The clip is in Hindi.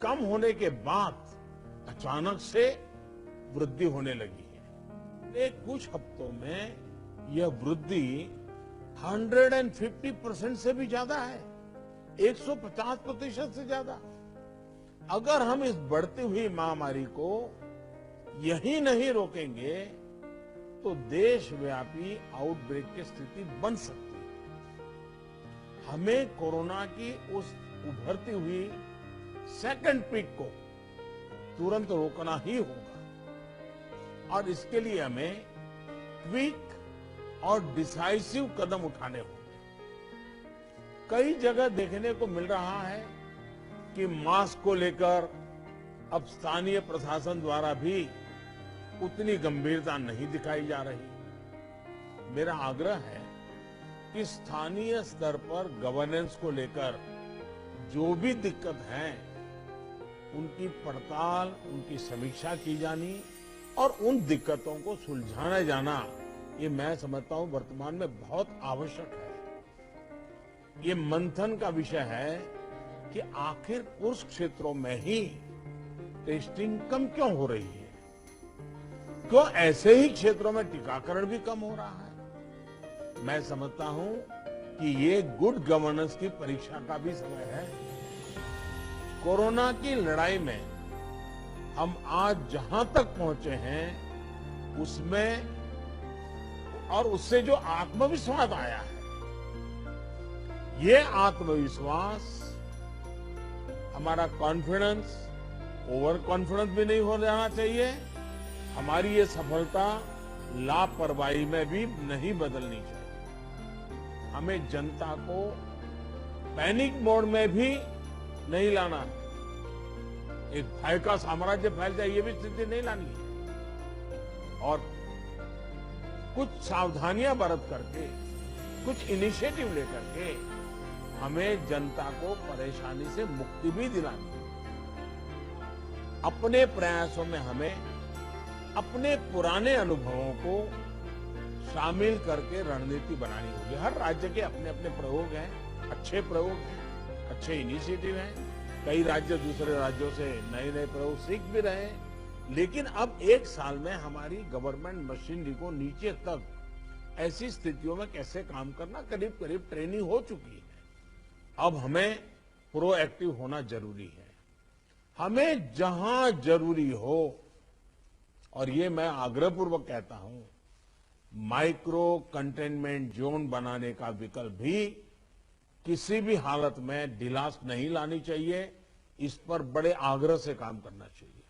कम होने के बाद अचानक से वृद्धि होने लगी है। एक कुछ हफ्तों में यह वृद्धि 150% से भी ज्यादा है, 150% से ज्यादा। अगर हम इस बढ़ती हुई महामारी को यही नहीं रोकेंगे तो देशव्यापी आउटब्रेक की स्थिति बन सकती है। हमें कोरोना की उस उभरती हुई सेकंड पीक को तुरंत रोकना ही होगा और इसके लिए हमें क्विक और डिसाइसिव कदम उठाने होंगे। कई जगह देखने को मिल रहा है कि मास्क को लेकर अब स्थानीय प्रशासन द्वारा भी उतनी गंभीरता नहीं दिखाई जा रही। मेरा आग्रह है कि स्थानीय स्तर पर गवर्नेंस को लेकर जो भी दिक्कत है उनकी पड़ताल, उनकी समीक्षा की जानी और उन दिक्कतों को सुलझाया जाना, ये मैं समझता हूं वर्तमान में बहुत आवश्यक है। ये मंथन का विषय है कि आखिर उस क्षेत्रों में ही टेस्टिंग कम क्यों हो रही है, क्यों ऐसे ही क्षेत्रों में टीकाकरण भी कम हो रहा है। मैं समझता हूं कि ये गुड गवर्नेंस की परीक्षा का भी समय है। कोरोना की लड़ाई में हम आज जहां तक पहुंचे हैं उसमें और उससे जो आत्मविश्वास आया है, ये आत्मविश्वास, हमारा कॉन्फिडेंस ओवर कॉन्फिडेंस भी नहीं हो जाना चाहिए। हमारी ये सफलता लापरवाही में भी नहीं बदलनी चाहिए। हमें जनता को पैनिक मोड में भी नहीं लाना, एक भय का साम्राज्य फैल जाए ये भी स्थिति नहीं लानी है। और कुछ सावधानियां बरत करके, कुछ इनिशिएटिव लेकर के हमें जनता को परेशानी से मुक्ति भी दिलानी है। अपने प्रयासों में हमें अपने पुराने अनुभवों को शामिल करके रणनीति बनानी होगी। हर राज्य के अपने अपने प्रयोग हैं, अच्छे प्रयोग हैं, अच्छे इनिशिएटिव हैं। कई राज्य दूसरे राज्यों से नए नए प्रयोग सीख भी रहे हैं। लेकिन अब एक साल में हमारी गवर्नमेंट मशीनरी को नीचे तक ऐसी स्थितियों में कैसे काम करना करीब करीब ट्रेनिंग हो चुकी है। अब हमें प्रोएक्टिव होना जरूरी है। हमें जहां जरूरी हो, और ये मैं आग्रहपूर्वक कहता हूं, माइक्रो कंटेनमेंट जोन बनाने का विकल्प भी किसी भी हालत में ढिलास नहीं लानी चाहिए। इस पर बड़े आग्रह से काम करना चाहिए।